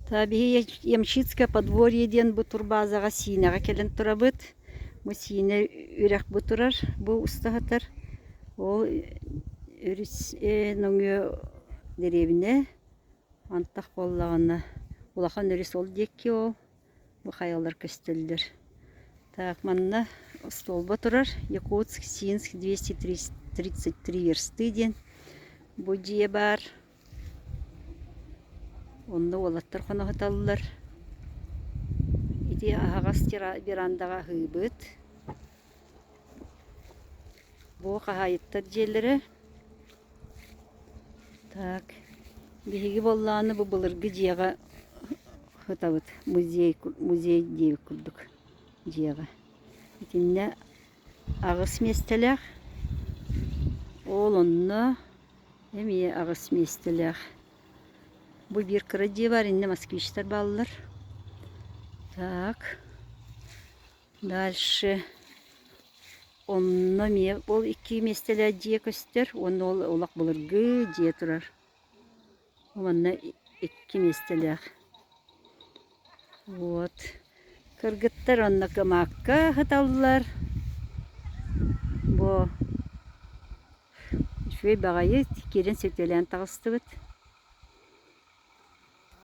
Таби Ямщицкое подворье ден бу турбазага синага келен турабыт. Бу сине үрәк бу турар, бу устагатар. Ол үрис нөңө деревине антак боллагана. Улахан үрис ол декки ол. Бу хаялар көстөлдөр. Так, манна столба турар. Якутск, Синск, 233 версты ден. Бу жие бар. Онда олаттар қонағыталылар. Ити ағас бирандаға хыбыт. Бұл қағайыттар жерлері. Так. Беги болланы бұл бұлырғы жеға хытабыт. Музей дейбі күрдік жеға. Итинне ағыс местелек. Ол онны әмие ағыс местелек. Bu bir kırıcı var, indi moskvичтер баллар. Так. Дальше. Онны ме, ол iki местелер жие көстер. Онны олақ бұлырғы жие тұрар. Онны iki местелер. Вот. Кыргыттар онны кымаққа хыталылар. Бу. Шөй бағайы керен сөтелен тағысты бұд.